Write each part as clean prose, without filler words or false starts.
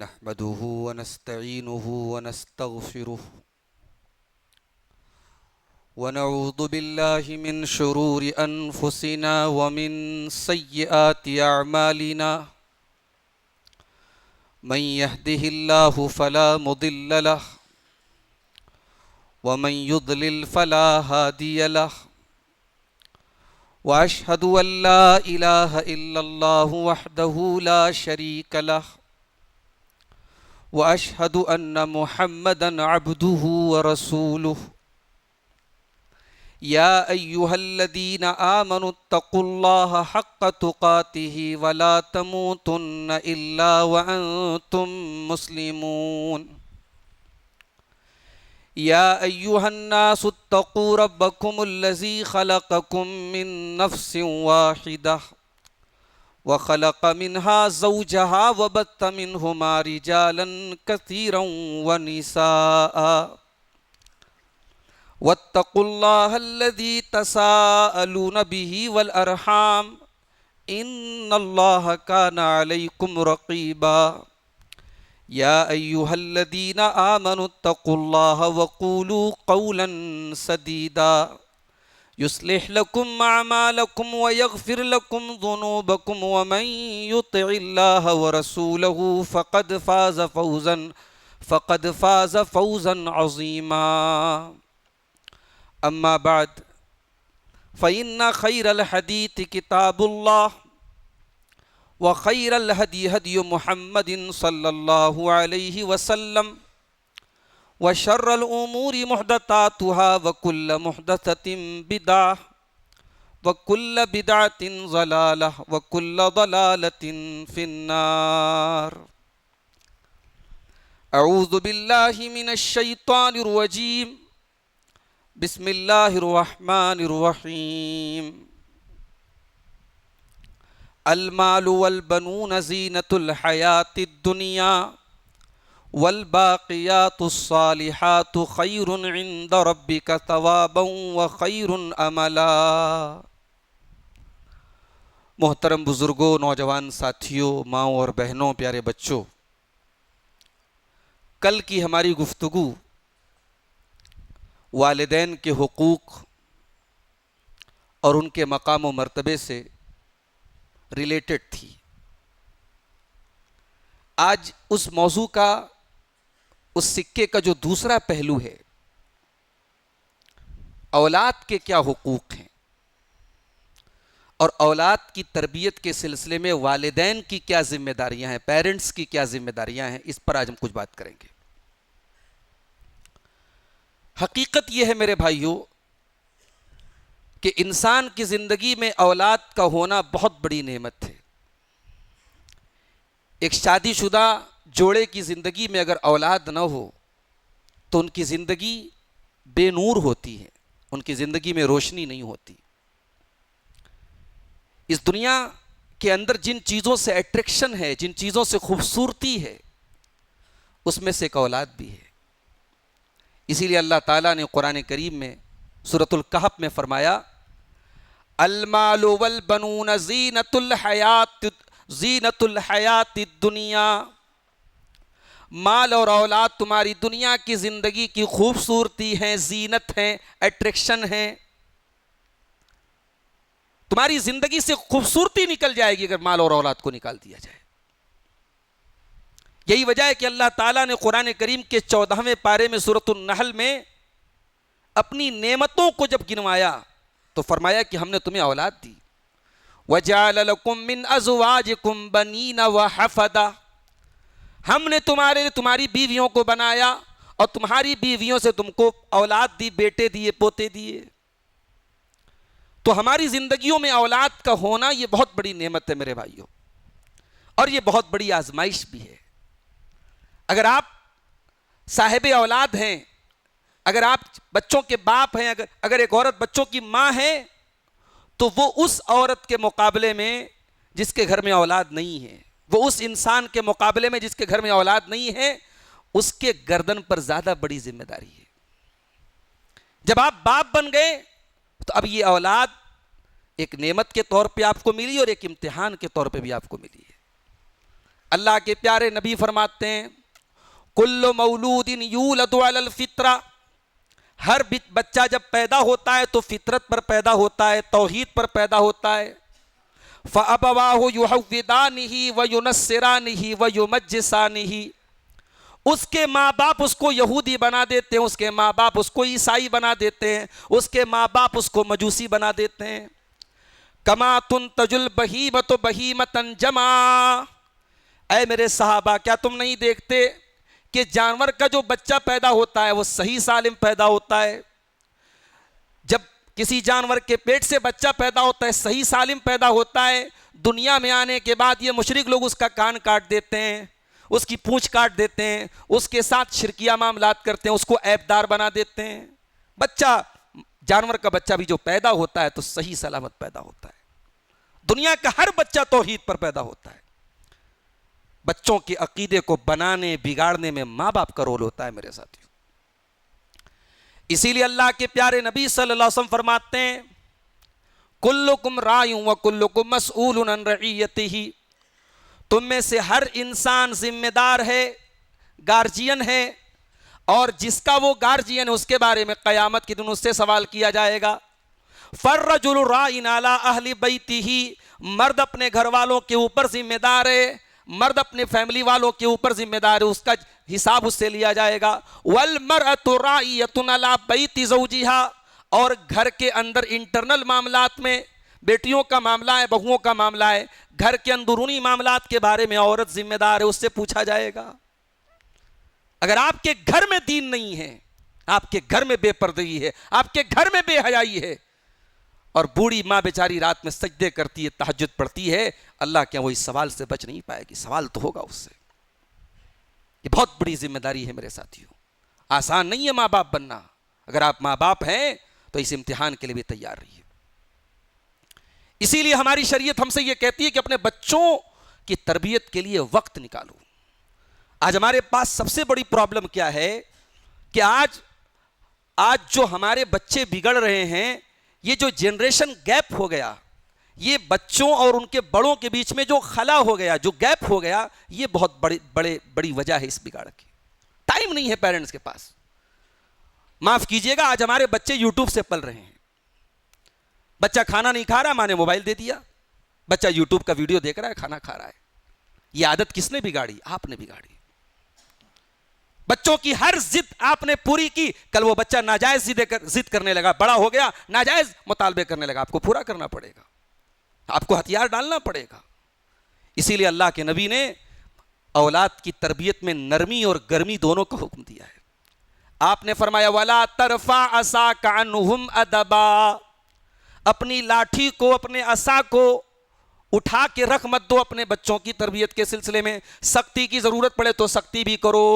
نحمده ونستعينه ونستغفره ونعوذ بالله من شرور أنفسنا ومن سيئات أعمالنا من يهده الله فلا مضل له ومن يضلل فلا هادي له وأشهد أن لا إله إلا الله وحده لا شريك له وأشهد أن محمدًا عبده ورسوله يا أيها الذين آمنوا اتقوا الله حق تقاته ولا تموتن إلا وأنتم مسلمون يا أيها الناس اتقوا ربكم الذي خلقكم من نفس واحدة وخلق منها زوجها وبث منهما رجالا كثيرا ونساء واتقوا الله الذي تساءلون به والأرحام إن الله كان عليكم رقيبا يا أيها الذين آمنوا اتقوا الله وقولوا قولا سديدا يصلح لكم أعمالكم ويغفر لكم ذنوبكم ومن يطع الله ورسوله فقد فاز فوزا عظيما أما بعد فإن خير الحديث كتاب الله وخير الهدي هدي محمد صلى الله عليه وسلم وشر الأمور محدثاتها وكل محدثة بدعة وكل بدعة ضلالة وكل ضلالة في النار أعوذ بالله من الشيطان الرجيم بسم الله الرحمن الرحيم المال والبنون زينة الحياة الدنيا والباقيات الصالحات خير عند ربك ثوابا وخير املا۔ محترم بزرگوں، نوجوان ساتھیوں، ماؤں اور بہنوں، پیارے بچوں، کل کی ہماری گفتگو والدین کے حقوق اور ان کے مقام و مرتبے سے ریلیٹڈ تھی۔ آج اس موضوع کا، اس سکے کا جو دوسرا پہلو ہے، اولاد کے کیا حقوق ہیں اور اولاد کی تربیت کے سلسلے میں والدین کی کیا ذمہ داریاں ہیں، پیرنٹس کی کیا ذمہ داریاں ہیں، اس پر آج ہم کچھ بات کریں گے۔ حقیقت یہ ہے میرے بھائیوں کہ انسان کی زندگی میں اولاد کا ہونا بہت بڑی نعمت ہے۔ ایک شادی شدہ جوڑے کی زندگی میں اگر اولاد نہ ہو تو ان کی زندگی بے نور ہوتی ہے، ان کی زندگی میں روشنی نہیں ہوتی۔ اس دنیا کے اندر جن چیزوں سے اٹریکشن ہے، جن چیزوں سے خوبصورتی ہے، اس میں سے ایک اولاد بھی ہے۔ اسی لیے اللہ تعالیٰ نے قرآن کریم میں سورۃ الکہف میں فرمایا المال والبنون زینۃ الحیات الدنیا، مال اور اولاد تمہاری دنیا کی زندگی کی خوبصورتی ہیں، زینت ہیں، اٹریکشن ہیں۔ تمہاری زندگی سے خوبصورتی نکل جائے گی اگر مال اور اولاد کو نکال دیا جائے۔ یہی وجہ ہے کہ اللہ تعالیٰ نے قرآن کریم کے 14ویں پارے میں سورۃ النحل میں اپنی نعمتوں کو جب گنوایا تو فرمایا کہ ہم نے تمہیں اولاد دی۔ وَجَعَلَ لَكُم مِّنْ أَزْوَاجِكُمْ بَنِينَ وَحَفَدَةً، ہم نے تمہاری بیویوں کو بنایا اور تمہاری بیویوں سے تم کو اولاد دی، بیٹے دیے، پوتے دیے۔ تو ہماری زندگیوں میں اولاد کا ہونا یہ بہت بڑی نعمت ہے میرے بھائیوں، اور یہ بہت بڑی آزمائش بھی ہے۔ اگر آپ صاحب اولاد ہیں، اگر آپ بچوں کے باپ ہیں، اگر ایک عورت بچوں کی ماں ہے، تو وہ اس عورت کے مقابلے میں جس کے گھر میں اولاد نہیں ہے، وہ اس انسان کے مقابلے میں جس کے گھر میں اولاد نہیں ہے، اس کے گردن پر زیادہ بڑی ذمہ داری ہے۔ جب آپ باپ بن گئے تو اب یہ اولاد ایک نعمت کے طور پہ آپ کو ملی اور ایک امتحان کے طور پہ بھی آپ کو ملی ہے۔ اللہ کے پیارے نبی فرماتے ہیں کل مولود یولد علی الفطرہ، ہر بچہ جب پیدا ہوتا ہے تو فطرت پر پیدا ہوتا ہے، توحید پر پیدا ہوتا ہے. فَأَبَوَاهُ يُحَوِّدَانِهِ وَيُنَصِّرَانِهِ وَيُمَجِّسَانِهِ، اس کے ماں باپ اس کو یہودی بنا دیتے ہیں، اس کے ماں باپ اس کو عیسائی بنا دیتے ہیں، اس کے ماں باپ اس کو مجوسی بنا دیتے ہیں. کما تنتج البہیمۃ بہیمۃ جمعا، اے میرے صحابہ کیا تم نہیں دیکھتے کہ جانور کا جو بچہ پیدا ہوتا ہے وہ صحیح سالم پیدا ہوتا ہے. جب کسی جانور کے پیٹ سے بچہ پیدا ہوتا ہے صحیح سالم پیدا ہوتا ہے، دنیا میں آنے کے بعد یہ مشرک لوگ اس کا کان کاٹ دیتے ہیں، اس کی پونچھ کاٹ دیتے ہیں، اس کے ساتھ شرکیہ معاملات کرتے ہیں، اس کو عیب دار بنا دیتے ہیں. بچہ جانور کا بچہ بھی جو پیدا ہوتا ہے تو صحیح سلامت پیدا ہوتا ہے. دنیا کا ہر بچہ توحید پر پیدا ہوتا ہے. بچوں کے عقیدے کو بنانے بگاڑنے میں ماں باپ کا رول ہوتا ہے میرے ساتھیوں. اسی لیے اللہ کے پیارے نبی صلی اللہ علیہ وسلم فرماتے ہیں کلکم راع وکلکم مسئول عن رعیتہ، تم میں سے ہر انسان ذمہ دار ہے، گارجین ہے، اور جس کا وہ گارجین ہے اس کے بارے میں قیامت کے دن اس سے سوال کیا جائے گا. فالرجل راع علی اہل بیتہ، مرد اپنے گھر والوں کے اوپر ذمہ دار ہے، مرد اپنے فیملی والوں کے اوپر ذمہ دار ہے، اس کا حساب اس سے لیا جائے گا. والمرأۃ راعیۃ علی بیت زوجہا، اور گھر کے اندر انٹرنل معاملات میں بیٹیوں کا معاملہ ہے، بہوؤں کا معاملہ ہے، گھر کے اندرونی معاملات کے بارے میں عورت ذمہ دار ہے، اس سے پوچھا جائے گا. اگر آپ کے گھر میں دین نہیں ہے، آپ کے گھر میں بے پردگی ہے، آپ کے گھر میں بے حیائی ہے، اور بوڑھی ماں بیچاری رات میں سجدے کرتی ہے، تہجد پڑھتی ہے، اللہ کیا وہ اس سوال سے بچ نہیں پائے گی؟ سوال تو ہوگا اس سے. یہ بہت بڑی ذمہ داری ہے میرے ساتھیوں. آسان نہیں ہے ماں باپ بننا. اگر آپ ماں باپ ہیں تو اس امتحان کے لیے بھی تیار رہیے. اسی لیے ہماری شریعت ہم سے یہ کہتی ہے کہ اپنے بچوں کی تربیت کے لیے وقت نکالو. آج ہمارے پاس سب سے بڑی پرابلم کیا ہے کہ آج جو ہمارے بچے بگڑ رہے ہیں، یہ جو جنریشن گیپ ہو گیا، یہ بچوں اور ان کے بڑوں کے بیچ میں جو خلا ہو گیا، جو گیپ ہو گیا، یہ بہت بڑی وجہ ہے اس بگاڑ کی. ٹائم نہیں ہے پیرنٹس کے پاس. معاف کیجئے گا، آج ہمارے بچے یوٹیوب سے پل رہے ہیں. بچہ کھانا نہیں کھا رہا، ماں نے موبائل دے دیا، بچہ یوٹیوب کا ویڈیو دیکھ رہا ہے، کھانا کھا رہا ہے. یہ عادت کس نے بگاڑی؟ آپ نے بگاڑی. بچوں کی ہر ضد آپ نے پوری کی. کل وہ بچہ ناجائز ضد کرنے لگا، بڑا ہو گیا، ناجائز مطالبے کرنے لگا، آپ کو پورا کرنا پڑے گا، آپ کو ہتھیار ڈالنا پڑے گا. اسی لیے اللہ کے نبی نے اولاد کی تربیت میں نرمی اور گرمی دونوں کا حکم دیا ہے. آپ نے فرمایا وَلَا تَرْفَعْ عَصَاكَ عَنْهُمْ أَدَبًا، اپنی لاٹھی کو، اپنے عصا کو اٹھا کے رکھ مت دو اپنے بچوں کی تربیت کے سلسلے میں. سختی کی ضرورت پڑے تو سختی بھی کرو.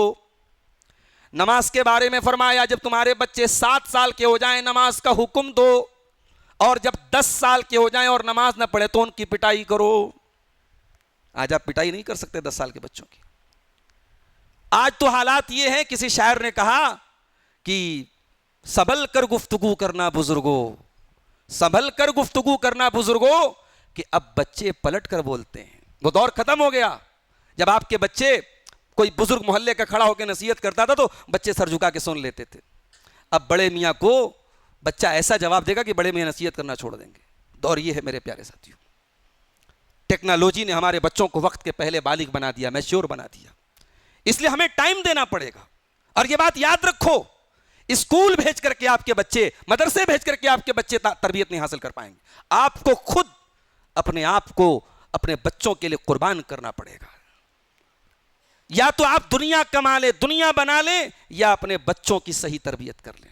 نماز کے بارے میں فرمایا جب تمہارے بچے 7 سال کے ہو جائیں نماز کا حکم دو، اور جب 10 سال کے ہو جائیں اور نماز نہ پڑھے تو ان کی پٹائی کرو. آج آپ پٹائی نہیں کر سکتے 10 سال کے بچوں کی. آج تو حالات یہ ہیں، کسی شاعر نے کہا کہ سنبھل کر گفتگو کرنا بزرگوں، سنبھل کر گفتگو کرنا بزرگوں، کہ اب بچے پلٹ کر بولتے ہیں. وہ دور ختم ہو گیا جب آپ کے بچے، کوئی بزرگ محلے کا کھڑا ہو کے نصیحت کرتا تھا تو بچے سر جھکا کے سن لیتے تھے. اب بڑے میاں کو بچہ ایسا جواب دے گا کہ بڑے میاں نصیحت کرنا چھوڑ دیں گے. دور یہ ہے میرے پیارے ساتھیوں. ٹیکنالوجی نے ہمارے بچوں کو وقت کے پہلے بالغ بنا دیا، میچور بنا دیا. اس لیے ہمیں ٹائم دینا پڑے گا. اور یہ بات یاد رکھو، اسکول بھیج کر کے آپ کے بچے، مدرسے بھیج کر کے آپ کے بچے تربیت نہیں حاصل کر پائیں گے. آپ کو خود اپنے آپ کو اپنے بچوں کے لیے قربان کرنا پڑے گا. یا تو آپ دنیا کما لیں، دنیا بنا لیں، یا اپنے بچوں کی صحیح تربیت کر لیں.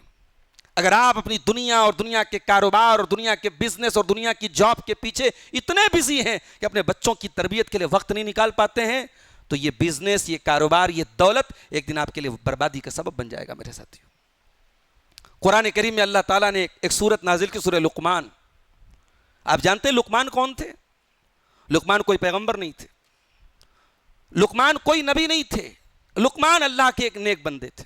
اگر آپ اپنی دنیا اور دنیا کے کاروبار اور دنیا کے بزنس اور دنیا کی جاب کے پیچھے اتنے بزی ہیں کہ اپنے بچوں کی تربیت کے لیے وقت نہیں نکال پاتے ہیں، تو یہ بزنس، یہ کاروبار، یہ دولت ایک دن آپ کے لیے بربادی کا سبب بن جائے گا میرے ساتھیوں. قرآن کریم میں اللہ تعالیٰ نے ایک سورت نازل کی، سورہ لقمان. آپ جانتے ہیں لقمان کون تھے؟ لقمان کوئی پیغمبر نہیں تھے، لقمان کوئی نبی نہیں تھے. لقمان اللہ کے ایک نیک بندے تھے.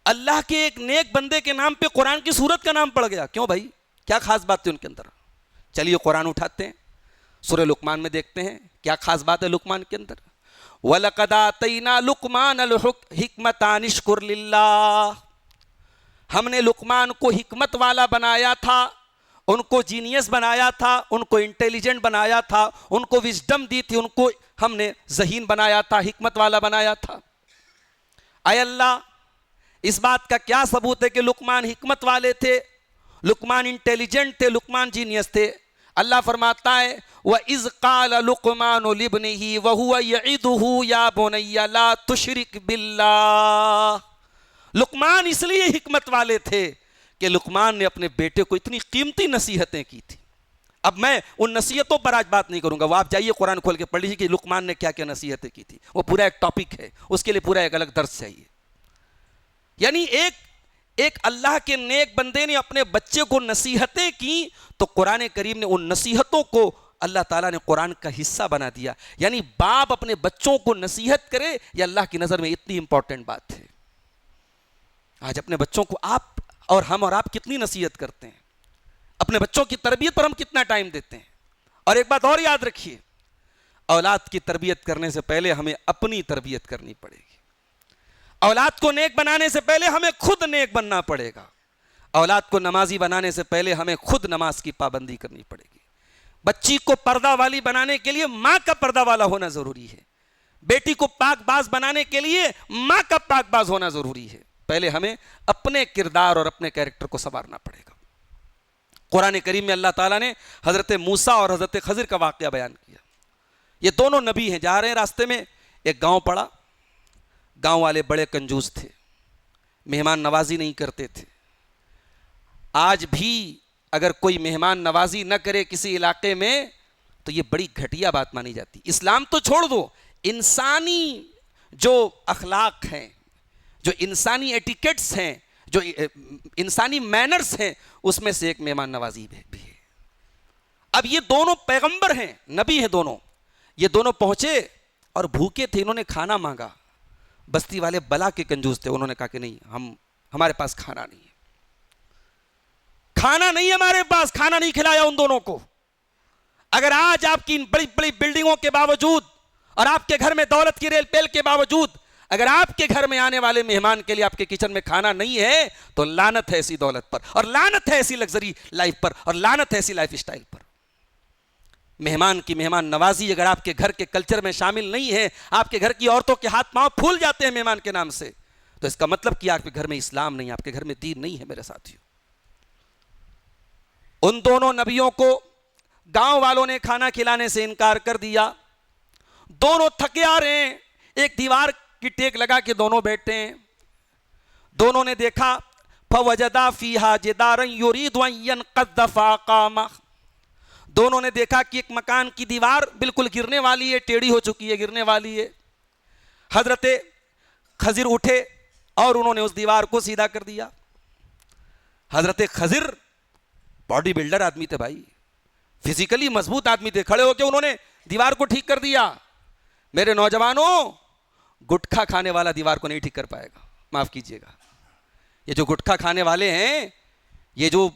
اللہ کے ایک نیک بندے کے نام پہ قرآن کی سورت کا نام پڑ گیا. کیوں بھائی؟ کیا خاص بات تھی ان کے اندر؟ چلیے قرآن اٹھاتے ہیں، سورہ لقمان میں دیکھتے ہیں کیا خاص بات ہے لقمان کے اندر. وَلَقَدْ آتَيْنَا لُقْمَانَ الْحِکْمَةَ أَنِ اشْکُرْ لِلَّهِ، ہم نے لقمان کو حکمت والا بنایا تھا، ان کو جینیس بنایا تھا، ان کو انٹیلیجنٹ بنایا تھا، ان کو وزڈم دی تھی، ان کو ہم نے ذہین بنایا تھا، حکمت والا بنایا تھا۔ اے اللہ، اس بات کا کیا ثبوت ہے کہ لقمان حکمت والے تھے، لقمان انٹیلیجنٹ تھے، لقمان جینیس تھے؟ اللہ فرماتا ہے وَإِذْ قَالَ لُقْمَانُ لِابْنِهِ وَهُوَ يَعِظُهُ يَا بُنَيَّ لَا تُشْرِكْ بِاللَّهِ۔ لقمان اس لیے حکمت والے تھے کہ لقمان نے اپنے بیٹے کو اتنی قیمتی نصیحتیں کی تھی۔ اب میں ان نصیحتوں پر آج بات نہیں کروں گا، وہ آپ جائیے قرآن کھول کے پڑھ لیجیے کہ لقمان نے کیا کیا نصیحتیں کی تھی، وہ پورا ایک ٹاپک ہے، اس کے لیے پورا ایک الگ درس چاہیے۔ یعنی ایک اللہ کے نیک بندے نے اپنے بچے کو نصیحتیں کی تو قرآن کریم نے ان نصیحتوں کو اللہ تعالیٰ نے قرآن کا حصہ بنا دیا۔ یعنی باپ اپنے بچوں کو نصیحت کرے یہ اللہ کی نظر میں اتنی امپورٹنٹ بات ہے۔ آج اپنے بچوں کو آپ اور آپ کتنی نصیحت کرتے ہیں، اپنے بچوں کی تربیت پر ہم کتنا ٹائم دیتے ہیں؟ اور ایک بات اور یاد رکھیے، اولاد کی تربیت کرنے سے پہلے ہمیں اپنی تربیت کرنی پڑے گی۔ اولاد کو نیک بنانے سے پہلے ہمیں خود نیک بننا پڑے گا۔ اولاد کو نمازی بنانے سے پہلے ہمیں خود نماز کی پابندی کرنی پڑے گی۔ بچی کو پردہ والی بنانے کے لیے ماں کا پردہ والا ہونا ضروری ہے۔ بیٹی کو پاک باز بنانے کے لیے ماں کا پاک باز ہونا ضروری ہے۔ پہلے ہمیں اپنے کردار اور اپنے کیریکٹر کو سنوارنا پڑے گا۔ قرآن کریم میں اللہ تعالیٰ نے حضرت موسیٰ اور حضرت خضر کا واقعہ بیان کیا۔ یہ دونوں نبی ہیں، جا رہے ہیں راستے میں ایک گاؤں پڑا، گاؤں والے بڑے کنجوس تھے، مہمان نوازی نہیں کرتے تھے۔ آج بھی اگر کوئی مہمان نوازی نہ کرے کسی علاقے میں تو یہ بڑی گھٹیا بات مانی جاتی۔ اسلام تو چھوڑ دو، انسانی جو اخلاق ہیں، جو انسانی ایٹیکیٹس ہیں، جو انسانی مینرز ہیں، اس میں سے ایک مہمان نوازی بھی ہے۔ اب یہ دونوں پیغمبر ہیں، نبی ہیں دونوں، یہ دونوں پہنچے اور بھوکے تھے، انہوں نے کھانا مانگا۔ بستی والے بلا کے کنجوس تھے، انہوں نے کہا کہ نہیں، ہمارے پاس کھانا نہیں ہے، کھانا نہیں ہمارے پاس، کھانا نہیں کھلایا ان دونوں کو۔ اگر آج آپ کی بڑی بڑی بلڈنگوں کے باوجود اور آپ کے گھر میں دولت کی ریل پیل کے باوجود اگر آپ کے گھر میں آنے والے مہمان کے لیے آپ کے کچن میں کھانا نہیں ہے تو لعنت ہے ایسی دولت پر، اور لعنت ہے ایسی لگژری لائف پر، اور لعنت ہے ایسی لائف اسٹائل پر۔ مہمان کی مہمان نوازی اگر آپ کے گھر کے کلچر میں شامل نہیں ہے، آپ کے گھر کی عورتوں کے ہاتھ پاؤں پھول جاتے ہیں مہمان کے نام سے، تو اس کا مطلب کہ آپ کے گھر میں اسلام نہیں، آپ کے گھر میں دین نہیں ہے میرے ساتھیوں۔ ان دونوں نبیوں کو گاؤں والوں نے کھانا کھلانے سے انکار کر دیا۔ دونوں تھکے آ رہے ہیں، ایک دیوار کی ٹیک لگا کے دونوں بیٹھتے ہیں۔ دونوں نے دیکھا فَوَجَدَا فِيهَا جِدَارًا يُرِيدُ أَن يَنقَضَّ فَأَقَامَهُ، دونوں نے دیکھا کہ ایک مکان کی دیوار بالکل گرنے والی ہے، ٹیڑھی ہو چکی ہے، گرنے والی ہے۔ حضرت خضر اٹھے اور انہوں نے اس دیوار کو سیدھا کر دیا۔ حضرت خضر باڈی بلڈر آدمی تھے بھائی، فزیکلی مضبوط آدمی تھے، کھڑے ہو کے انہوں نے دیوار کو ٹھیک کر دیا۔ میرے نوجوانوں، گٹکھا کھانے والا دیوار کو نہیں ٹھیک کر پائے گا، معاف کیجئے گا۔ یہ جو گٹکھا کھانے والے ہیں، یہ جو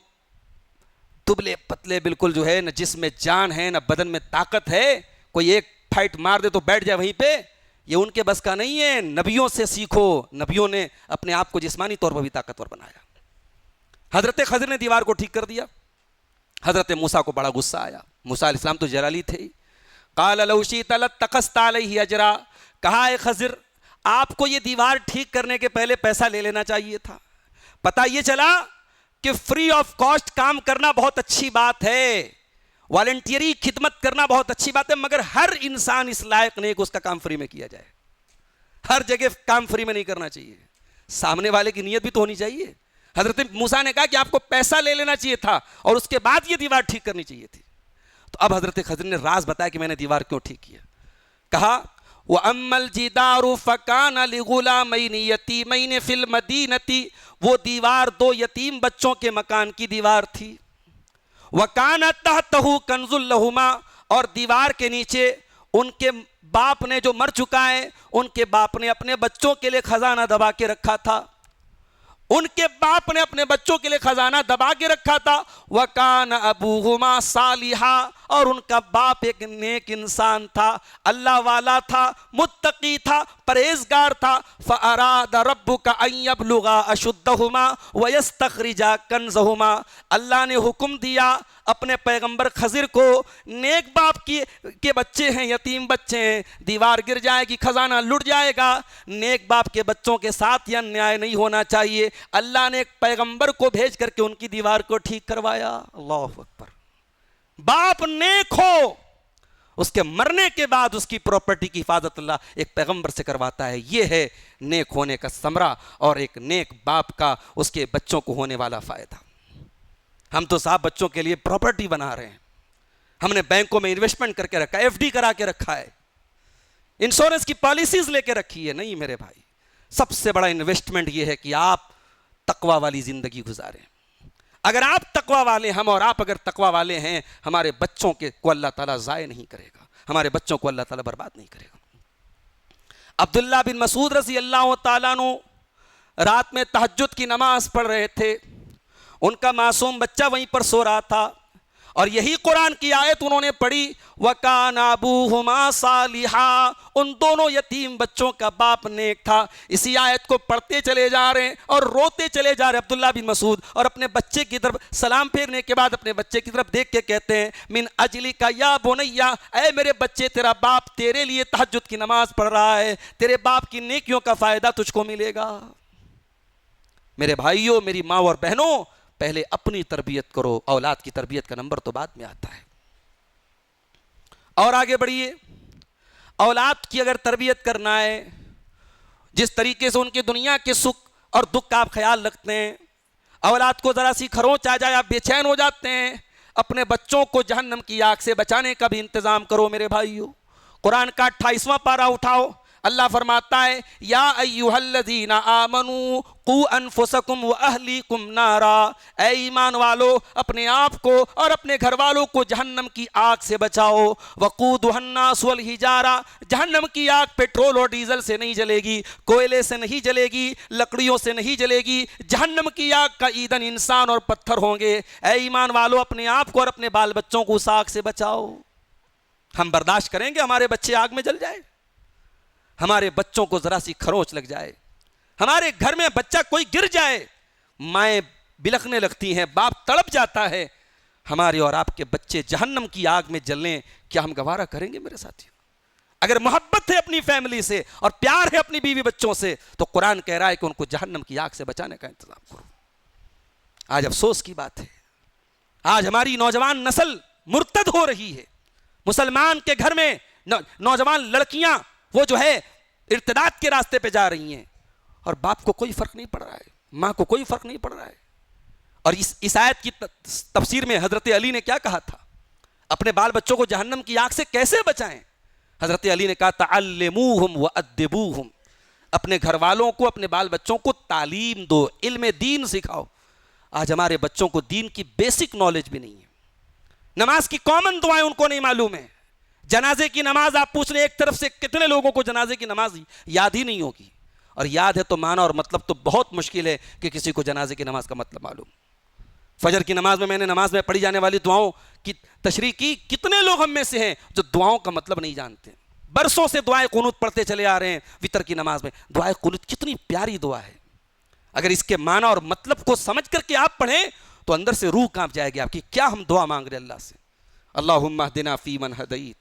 دبلے پتلے بالکل جو ہے، نہ جسم میں جان ہے نہ بدن میں طاقت ہے، کوئی ایک پھائٹ مار دے تو بیٹھ جائے وہیں پہ، یہ ان کے بس کا نہیں ہے۔ نبیوں سے سیکھو، نبیوں نے اپنے آپ کو جسمانی طور پر بھی طاقتور بنایا۔ حضرت خضر نے دیوار کو ٹھیک کر دیا۔ حضرت موسیٰ کو بڑا غصہ آیا، موسیٰ علیہ السلام تو جلالی تھے۔ قال لو شئت لاتخذت علیہ اجرا، کہا اے خضر آپ کو یہ دیوار ٹھیک کرنے کے پہلے پیسہ لے لینا چاہیے تھا۔ پتہ یہ چلا کہ فری آف کاسٹ کام کرنا بہت اچھی بات ہے، والنٹیری خدمت کرنا بہت اچھی بات ہے، مگر ہر انسان اس لائق نہیں کہ اس کا کام فری میں کیا جائے۔ ہر جگہ کام فری میں نہیں کرنا چاہیے، سامنے والے کی نیت بھی تو ہونی چاہیے۔ حضرت موسیٰ نے کہا کہ آپ کو پیسہ لے لینا چاہیے تھا اور اس کے بعد یہ دیوار ٹھیک کرنی چاہیے تھی۔ تو اب حضرت خضر نے راز بتایا کہ میں نے دیوار کیوں ٹھیک کیا۔ کہا وَأَمَّا الْجِدَارُ فَكَانَ لِغُلَامَيْنِ يَتِيمَيْنِ فِي الْمَدِينَةِ، وہ دیوار دو یتیم بچوں کے مکان کی دیوار تھی۔ وَكَانَ تَحْتَهُ كَنْزٌ لَهُمَا، اور دیوار کے نیچے ان کے باپ نے جو مر چکا ہے، ان کے باپ نے اپنے بچوں کے لیے خزانہ دبا کے رکھا تھا، ان کے باپ نے اپنے بچوں کے لیے خزانہ دبا کے رکھا تھا۔ وَكَانَ أَبُوهُمَا صَالِحًا، اور ان کا باپ ایک نیک انسان تھا، اللہ والا تھا، متقی تھا، پرہیزگار تھا۔ فَأَرَادَ رَبُّكَ أَن يَبْلُغَا أَشُدَّهُمَا وَيَسْتَخْرِجَا كَنزَهُمَا۔ اللہ نے حکم دیا اپنے پیغمبر خضر کو، نیک باپ کے بچے ہیں، یتیم بچے ہیں، دیوار گر جائے گی، خزانہ لٹ جائے گا، نیک باپ کے بچوں کے ساتھ یہ انیائے نہیں ہونا چاہیے۔ اللہ نے ایک پیغمبر کو بھیج کر کے ان کی دیوار کو ٹھیک کروایا۔ اللہ اکبر۔ باپ نیک ہو، اس کے مرنے کے بعد اس کی پراپرٹی کی حفاظت اللہ ایک پیغمبر سے کرواتا ہے۔ یہ ہے نیک ہونے کا ثمرہ اور ایک نیک باپ کا اس کے بچوں کو ہونے والا فائدہ۔ ہم تو صاحب بچوں کے لیے پراپرٹی بنا رہے ہیں، ہم نے بینکوں میں انویسٹمنٹ کر کے رکھا ہے، ایف ڈی کرا کے رکھا ہے، انشورنس کی پالیسیز لے کے رکھی ہے۔ نہیں میرے بھائی، سب سے بڑا انویسٹمنٹ یہ ہے کہ آپ تقوی والی زندگی گزاریں۔ اگر آپ تقوی والے، ہم اور آپ اگر تقوی والے ہیں، ہمارے بچوں کو اللہ تعالیٰ ضائع نہیں کرے گا، ہمارے بچوں کو اللہ تعالیٰ برباد نہیں کرے گا۔ عبداللہ بن مسعود رضی اللہ تعالیٰ عنہ رات میں تہجد کی نماز پڑھ رہے تھے، ان کا معصوم بچہ وہیں پر سو رہا تھا، اور یہی قرآن کی آیت انہوں نے پڑھی، وَكَانَ أَبُوهُمَا صَالِحًا۔ ان دونوں یتیم بچوں کا باپ نیک تھا۔ اسی آیت کو پڑھتے چلے جا رہے ہیں اور روتے چلے جا رہے ہیں عبداللہ بن مسعود، اور اپنے بچے کی طرف سلام پھیرنے کے بعد اپنے بچے کی طرف دیکھ کے کہتے ہیں، من اجلک یا بنیا، اے میرے بچے، تیرا باپ تیرے لیے تہجد کی نماز پڑھ رہا ہے، تیرے باپ کی نیکیوں کا فائدہ تجھ کو ملے گا۔ میرے بھائیوں، میری ماں اور بہنوں، پہلے اپنی تربیت کرو، اولاد کی تربیت کا نمبر تو بعد میں آتا ہے۔ اور آگے بڑھیے، اولاد کی اگر تربیت کرنا ہے، جس طریقے سے ان کی دنیا کے سکھ اور دکھ کا آپ خیال رکھتے ہیں، اولاد کو ذرا سی کھروچ آ جائے آپ بے چین ہو جاتے ہیں، اپنے بچوں کو جہنم کی آگ سے بچانے کا بھی انتظام کرو میرے بھائیوں۔ قرآن کا 28واں پارہ اٹھاؤ، اللہ فرماتا ہے، یا ایھا الذین آمنوا قوا انفسکم واہلیکم نارا، اے ایمان والو، اپنے آپ کو اور اپنے گھر والوں کو جہنم کی آگ سے بچاؤ۔ وقودھا الناس والحجارہ، جہنم کی آگ پیٹرول اور ڈیزل سے نہیں جلے گی، کوئلے سے نہیں جلے گی، لکڑیوں سے نہیں جلے گی، جہنم کی آگ کا ایندھن انسان اور پتھر ہوں گے۔ اے ایمان والو، اپنے آپ کو اور اپنے بال بچوں کو اس آگ سے بچاؤ۔ ہم برداشت کریں گے ہمارے بچے آگ میں جل جائے؟ ہمارے بچوں کو ذرا سی کھروچ لگ جائے، ہمارے گھر میں بچہ کوئی گر جائے، مائیں بلکنے لگتی ہیں، باپ تڑپ جاتا ہے، ہمارے اور آپ کے بچے جہنم کی آگ میں جلیں، کیا ہم گوارا کریں گے میرے ساتھیوں؟ اگر محبت ہے اپنی فیملی سے اور پیار ہے اپنی بیوی بچوں سے، تو قرآن کہہ رہا ہے کہ ان کو جہنم کی آگ سے بچانے کا انتظام کرو۔ آج افسوس کی بات ہے، آج ہماری نوجوان نسل مرتد ہو رہی ہے۔ مسلمان کے گھر میں نوجوان لڑکیاں وہ جو ہے ارتداد کے راستے پہ جا رہی ہیں، اور باپ کو کوئی فرق نہیں پڑ رہا ہے، ماں کو کوئی فرق نہیں پڑ رہا ہے۔ اور اس آیت کی تفسیر میں حضرت علی نے کیا کہا تھا؟ اپنے بال بچوں کو جہنم کی آگ سے کیسے بچائیں؟ حضرت علی نے کہا، تعلموہم وادبوہم، اپنے گھر والوں کو، اپنے بال بچوں کو تعلیم دو، علم دین سکھاؤ۔ آج ہمارے بچوں کو دین کی بیسک نالج بھی نہیں ہے، نماز کی کامن دعائیں ان کو نہیں معلوم ہے۔ جنازے کی نماز آپ پوچھ لیں، ایک طرف سے کتنے لوگوں کو جنازے کی نماز یاد ہی نہیں ہوگی، اور یاد ہے تو معنی اور مطلب تو بہت مشکل ہے کہ کسی کو جنازے کی نماز کا مطلب معلوم۔ فجر کی نماز میں نے نماز میں پڑھی جانے والی دعاؤں کی تشریح کی، کتنے لوگ ہم میں سے ہیں جو دعاؤں کا مطلب نہیں جانتے؟ برسوں سے دعائے قنوت پڑھتے چلے آ رہے ہیں، وتر کی نماز میں دعائے قنوت کتنی پیاری دعا ہے، اگر اس کے معنی اور مطلب کو سمجھ کر کے آپ پڑھیں تو اندر سے روح کانپ جائے گی آپ کی، کیا ہم دعا مانگ رہے اللہ سے۔ اللہم اہدنا فیمن ہدیت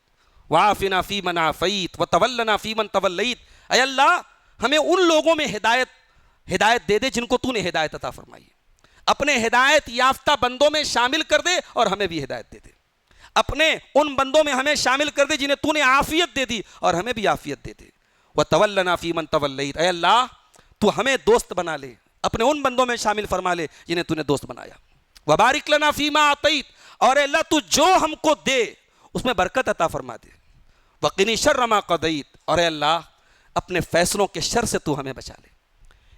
وعافنا فیمن عافیت وتولنا فیمن تولیت، اے اللہ ہمیں ان لوگوں میں ہدایت دے دے جن کو تو نے ہدایت عطا فرمائی ہے، اپنے ہدایت یافتہ بندوں میں شامل کر دے اور ہمیں بھی ہدایت دے دے، اپنے ان بندوں میں ہمیں شامل کر دے جنہیں تو نے عافیت دے دی اور ہمیں بھی عافیت دے دے۔ وتولنا فیمن تولیت، اے اللہ تو ہمیں دوست بنا لے، اپنے ان بندوں میں شامل فرما لے جنہیں تو نے دوست بنایا۔ وبارک لنا فیما اعطیت، اور اے اللہ تو جو ہم کو دے اس میں برکت عطا فرما دے۔ وقنی شر ما قضیت، اور اے اللہ اپنے فیصلوں کے شر سے تو ہمیں بچا لے۔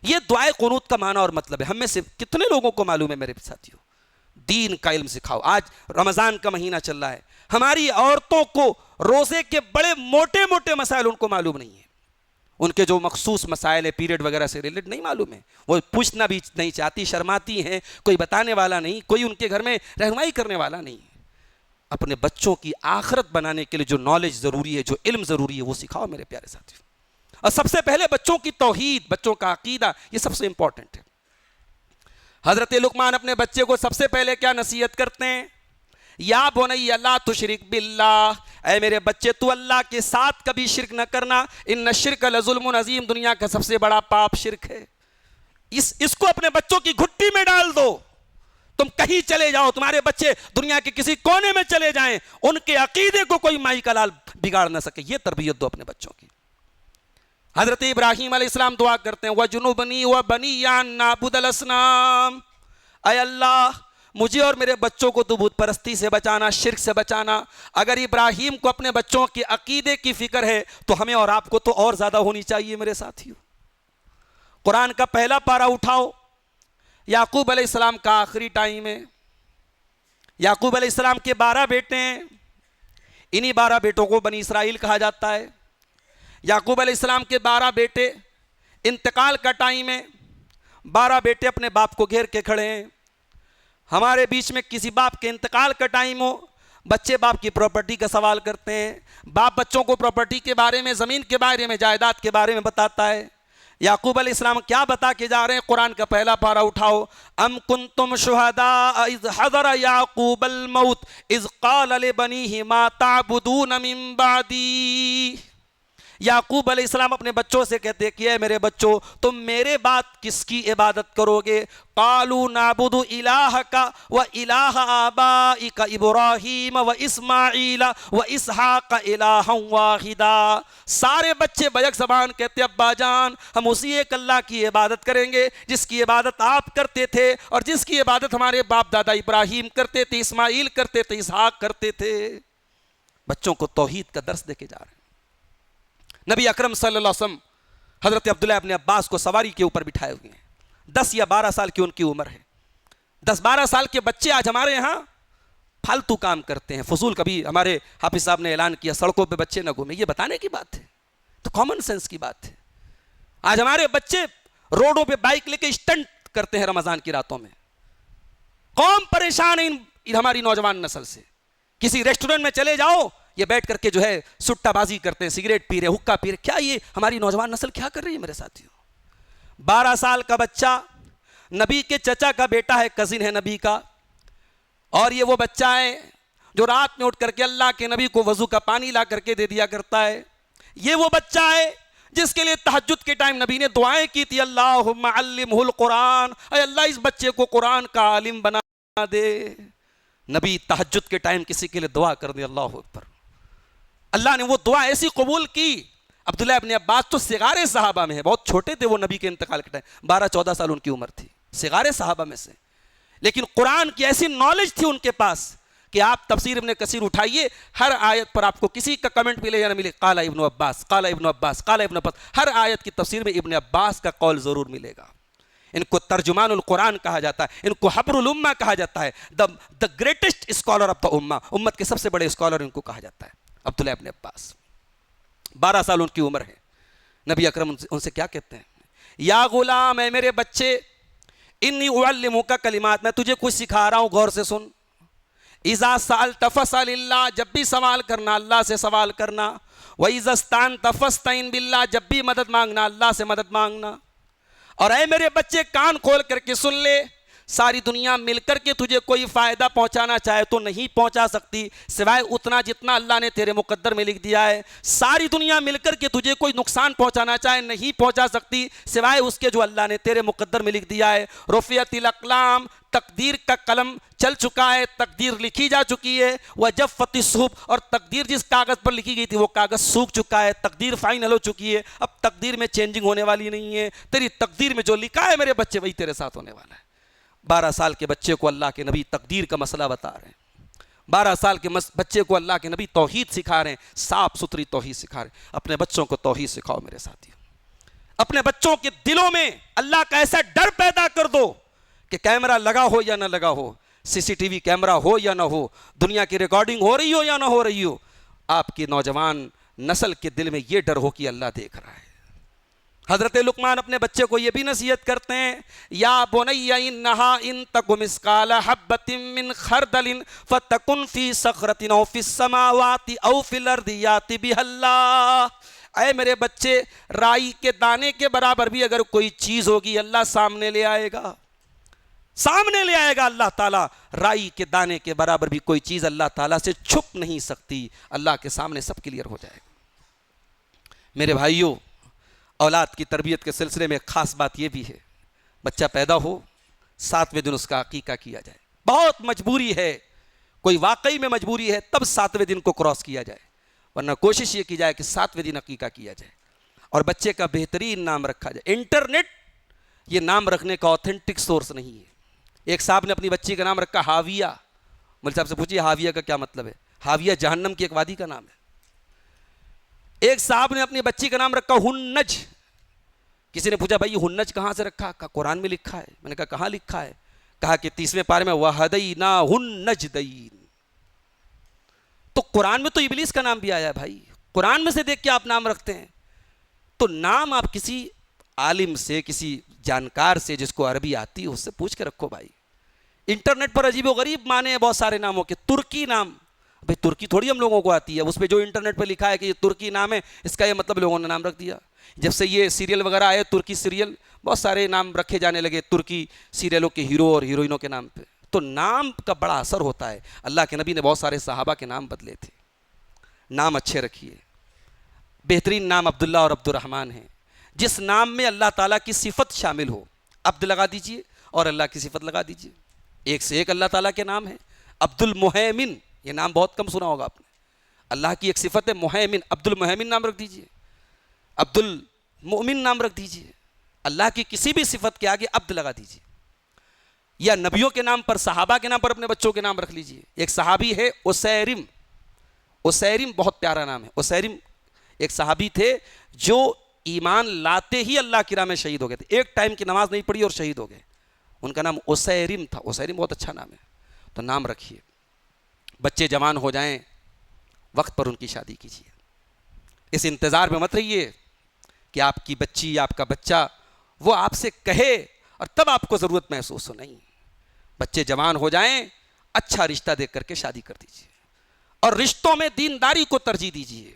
یہ دعائے قنوت کا معنی اور مطلب ہے۔ ہم میں سے کتنے لوگوں کو معلوم ہے میرے ساتھیوں؟ دین کا علم سکھاؤ۔ آج رمضان کا مہینہ چل رہا ہے، ہماری عورتوں کو روزے کے بڑے موٹے موٹے مسائل ان کو معلوم نہیں ہیں، ان کے جو مخصوص مسائل ہیں پیریڈ وغیرہ سے ریلیٹ نہیں معلوم ہے، وہ پوچھنا بھی نہیں چاہتی، شرماتی ہیں، کوئی بتانے والا نہیں، کوئی ان کے گھر میں رہنمائی کرنے والا نہیں۔ اپنے بچوں کی آخرت بنانے کے لیے جو نالج ضروری ہے، جو علم ضروری ہے، وہ سکھاؤ میرے پیارے ساتھیوں. اور سب سے پہلے بچوں کی توحید، بچوں کا عقیدہ، یہ سب سے امپورٹنٹ ہے. حضرت لقمان اپنے بچے کو سب سے پہلے کیا نصیحت کرتے ہیں؟ یا بنی لا تشرک باللہ، اے میرے بچے تو اللہ کے ساتھ کبھی شرک نہ کرنا، ان الشرک لظلم عظیم، دنیا کا سب سے بڑا پاپ شرک ہے. اس کو اپنے بچوں کی گھٹی میں ڈال دو. تم کہیں چلے جاؤ، تمہارے بچے دنیا کے کسی کونے میں چلے جائیں، ان کے عقیدے کو کوئی مائی کا لال بگاڑ نہ سکے. یہ تربیت دو اپنے بچوں کی. حضرت ابراہیم علیہ السلام دعا کرتے ہیں وَجُنُوبْنِي وَبَنِيَّ أَن نَعْبُدَ الْأَصْنَامَ، اے اللہ مجھے اور میرے بچوں کو تو بت پرستی سے بچانا، شرک سے بچانا. اگر ابراہیم کو اپنے بچوں کے عقیدے کی فکر ہے تو ہمیں اور آپ کو تو اور زیادہ ہونی چاہیے میرے ساتھیوں. قرآن کا پہلا پارہ اٹھاؤ، یعقوب علیہ السلام کا آخری ٹائم ہے. یعقوب علیہ السلام کے 12 بیٹے ہیں، انہی 12 بیٹوں کو بنی اسرائیل کہا جاتا ہے. یعقوب علیہ السلام کے 12 بیٹے، انتقال کا ٹائم ہے، 12 بیٹے اپنے باپ کو گھیر کے کھڑے ہیں. ہمارے بیچ میں کسی باپ کے انتقال کا ٹائم ہو، بچے باپ کی پراپرٹی کا سوال کرتے ہیں. باپ بچوں کو پراپرٹی کے بارے میں، زمین کے بارے میں، جائیداد کے بارے میں بتاتا ہے. یعقوب علیہ السلام کیا بتا کے جا رہے ہیں؟ قرآن کا پہلا پارہ اٹھاؤ. ام کنتم شہداء اذ حضر یعقوب الموت اذ قال لبنیہ ما تعبدون من بعدی. یعقوب علیہ السلام اپنے بچوں سے کہتے کہ اے میرے بچوں تم میرے بعد کس کی عبادت کرو گے؟ قالوا نعبد الہک و الہ آبائک ابراہیم و اسماعیل و اسحاق الہا واحدا. سارے بچے بیک زبان کہتے ابا جان ہم اسی ایک اللہ کی عبادت کریں گے جس کی عبادت آپ کرتے تھے اور جس کی عبادت ہمارے باپ دادا ابراہیم کرتے تھے، اسماعیل کرتے تھے، اسحاق کرتے تھے. بچوں کو توحید کا درس دے کے جا رہے ہیں. نبی اکرم صلی اللہ علیہ وسلم حضرت عبداللہ ابن عباس کو سواری کے اوپر بٹھائے ہوئے ہیں. 10 یا 12 سال کی ان کی عمر ہے. 10-12 سال کے بچے آج ہمارے ہاں پھالتو کام کرتے ہیں، فضول. کبھی ہمارے حافظ صاحب نے اعلان کیا سڑکوں پہ بچے نہ گھومیں، یہ بتانے کی بات ہے تو کامن سینس کی بات ہے. آج ہمارے بچے روڈوں پہ بائک لے کے اسٹنٹ کرتے ہیں رمضان کی راتوں میں. قوم پریشان ہے ہماری نوجوان نسل سے. کسی ریسٹورنٹ میں چلے جاؤ، یہ بیٹھ کر کے جو ہے سٹا بازی کرتے ہیں، سگریٹ پی رہے، حقہ پی رہے. کیا یہ ہماری نوجوان نسل کیا کر رہی ہے میرے ساتھیوں؟ 12 سال کا بچہ نبی کے چچا کا بیٹا ہے، کزن ہے نبی کا، اور یہ وہ بچہ ہے جو رات میں اٹھ کر کے اللہ کے نبی کو وضو کا پانی لا کر کے دے دیا کرتا ہے. یہ وہ بچہ ہے جس کے لیے تہجد کے ٹائم نبی نے دعائیں کی تھی اللہم علمہ القرآن، اے اللہ اس بچے کو قرآن کا عالم بنا دے. نبی تہجد کے ٹائم کسی کے لیے دعا کر دی، اللہ اکبر. اللہ نے وہ دعا ایسی قبول کی. عبداللہ ابن عباس تو صغار صحابہ میں ہے، بہت چھوٹے تھے وہ نبی کے انتقال کے ٹائم، 12-14 سال ان کی عمر تھی، صغار صحابہ میں سے. لیکن قرآن کی ایسی نالج تھی ان کے پاس کہ آپ تفسیر ابن کثیر اٹھائیے، ہر آیت پر آپ کو کسی کا کمنٹ ملے یا نہ ملے قال ابن عباس، قال ابن عباس، قال ابن عباس، ہر آیت کی تفسیر میں ابن عباس کا قول ضرور ملے گا. ان کو ترجمان القرآن کہا جاتا ہے، ان کو حبر الامہ کہا جاتا ہے، the greatest scholar of the ummah، امت کے سب سے بڑے اسکالر ان کو کہا جاتا ہے. عبداللہ ابن عباس 12 سال ان کی عمر ہے. نبی اکرم ان سے کیا کہتے ہیں؟ یا غلام، اے میرے بچے، انی اعلمک کلمات، میں تجھے کچھ سکھا رہا ہوں، غور سے سن. اذا سألت فاسأل اللہ، جب بھی سوال کرنا اللہ سے سوال کرنا. وَإِذَا اسْتَعَنْتَ فَاسْتَعِنْ بِاللَّهِ، جب بھی مدد مانگنا اللہ سے مدد مانگنا. اور اے میرے بچے کان کھول کر کے سن لے، ساری دنیا مل کر کے تجھے کوئی فائدہ پہنچانا چاہے تو نہیں پہنچا سکتی سوائے اتنا جتنا اللہ نے تیرے مقدر میں لکھ دیا ہے. ساری دنیا مل کر کے تجھے کوئی نقصان پہنچانا چاہے نہیں پہنچا سکتی سوائے اس کے جو اللہ نے تیرے مقدر میں لکھ دیا ہے. رفعت الاقلام، تقدیر کا قلم چل چکا ہے، تقدیر لکھی جا چکی ہے. وجفت الصحف، اور تقدیر جس کاغذ پر لکھی گئی تھی وہ کاغذ سوکھ چکا ہے، تقدیر فائنل ہو چکی ہے. اب تقدیر میں چینجنگ ہونے والی نہیں ہے. تیری تقدیر میں جو لکھا ہے میرے بچے وہی تیرے ساتھ ہونے والا ہے. 12 سال کے بچے کو اللہ کے نبی تقدیر کا مسئلہ بتا رہے ہیں. 12 سال کے بچے کو اللہ کے نبی توحید سکھا رہے ہیں، صاف ستھری توحید سکھا رہے ہیں. اپنے بچوں کو توحید سکھاؤ میرے ساتھیوں. اپنے بچوں کے دلوں میں اللہ کا ایسا ڈر پیدا کر دو کہ کیمرہ لگا ہو یا نہ لگا ہو، CCTV کیمرہ ہو یا نہ ہو، دنیا کی ریکارڈنگ ہو رہی ہو یا نہ ہو رہی ہو، آپ کی نوجوان نسل کے دل میں یہ ڈر ہو کہ اللہ دیکھ رہا ہے. حضرت لقمان اپنے بچے کو یہ بھی نصیحت کرتے ہیں، یا بنی انہا ان تک مثقال حبۃ من خردل فتکن فی صخرۃ او فی السماوات او فی الارض یأتی بہا اللہ، اے میرے بچے رائی کے دانے کے برابر بھی اگر کوئی چیز ہوگی اللہ سامنے لے آئے گا، سامنے لے آئے گا اللہ تعالیٰ۔ رائی کے دانے کے برابر بھی کوئی چیز اللہ تعالیٰ سے چھپ نہیں سکتی، اللہ کے سامنے سب کلیئر ہو جائے گا۔ میرے بھائیوں، اولاد کی تربیت کے سلسلے میں ایک خاص بات یہ بھی ہے، بچہ پیدا ہو 7ویں دن اس کا عقیقہ کیا جائے۔ بہت مجبوری ہے، کوئی واقعی میں مجبوری ہے تب 7ویں دن کو کراس کیا جائے، ورنہ کوشش یہ کی جائے کہ 7ویں دن عقیقہ کیا جائے اور بچے کا بہترین نام رکھا جائے۔ انٹرنیٹ یہ نام رکھنے کا اوتھینٹک سورس نہیں ہے۔ ایک صاحب نے اپنی بچی کا نام رکھا حاویہ۔ مول صاحب سے پوچھیے حاویہ کا کیا مطلب ہے؟ حاویہ جہنم کی ایک وادی کا نام ہے۔ ایک صاحب نے اپنی بچی کا نام رکھا ہنج۔ کسی نے پوچھا بھائی یہ ہنج کہاں سے رکھا؟ کہا قرآن میں لکھا ہے۔ میں نے کہا کہاں لکھا ہے؟ کہا کہ 30ویں پارے میں وَهَدَيْنَاهُ النَّجْدَيْنِ۔ تو قرآن میں تو ابلیس کا نام بھی آیا ہے بھائی، قرآن میں سے دیکھ کے آپ نام رکھتے ہیں۔ تو نام آپ کسی عالم سے، کسی جانکار سے جس کو عربی آتی ہے اس سے پوچھ کے رکھو بھائی۔ انٹرنیٹ پر عجیب و غریب معنی ہیں بہت سارے ناموں کے۔ ترکی نام، بھائی ترکی تھوڑی ہم لوگوں کو آتی ہے، اس پہ جو انٹرنیٹ پہ لکھا ہے کہ یہ ترکی نام ہے، اس کا یہ مطلب لوگوں نے نام رکھ دیا۔ جب سے یہ سیریل وغیرہ آئے، ترکی سیریل، بہت سارے نام رکھے جانے لگے ترکی سیریلوں کے ہیرو اور ہیروئنوں کے نام پہ۔ تو نام کا بڑا اثر ہوتا ہے۔ اللہ کے نبی نے بہت سارے صحابہ کے نام بدلے تھے۔ نام اچھے رکھیے۔ بہترین نام عبداللہ اور عبد الرحمن ہیں، جس نام میں اللہ تعالیٰ کی صفت شامل ہو۔ عبد لگا دیجئے اور اللہ کی صفت لگا دیجئے، ایک سے ایک اللہ تعالیٰ کے نام ہیں۔ عبد المہیمن، یہ نام بہت کم سنا ہوگا آپ نے۔ اللہ کی ایک صفت ہے مہیمن، عبد المہیمن نام رکھ دیجئے، عبد المؤمن نام رکھ دیجئے۔ اللہ کی کسی بھی صفت کے آگے عبد لگا دیجئے، یا نبیوں کے نام پر، صحابہ کے نام پر اپنے بچوں کے نام رکھ لیجئے۔ ایک صحابی ہے اسیرم، اسیرم بہت پیارا نام ہے۔ اسیرم ایک صحابی تھے جو ایمان لاتے ہی اللہ کی راہ میں شہید ہو گئے تھے، ایک ٹائم کی نماز نہیں پڑھی اور شہید ہو گئے۔ ان کا نام اسیرم تھا۔ اسیرم بہت اچھا نام ہے، تو نام رکھیے۔ بچے جوان ہو جائیں وقت پر ان کی شادی کیجیے۔ اس انتظار میں مت رہیے کہ آپ کی بچی یا آپ کا بچہ وہ آپ سے کہے اور تب آپ کو ضرورت محسوس ہو، نہیں۔ بچے جوان ہو جائیں اچھا رشتہ دیکھ کر کے شادی کر دیجیے، اور رشتوں میں دینداری کو ترجیح دیجیے۔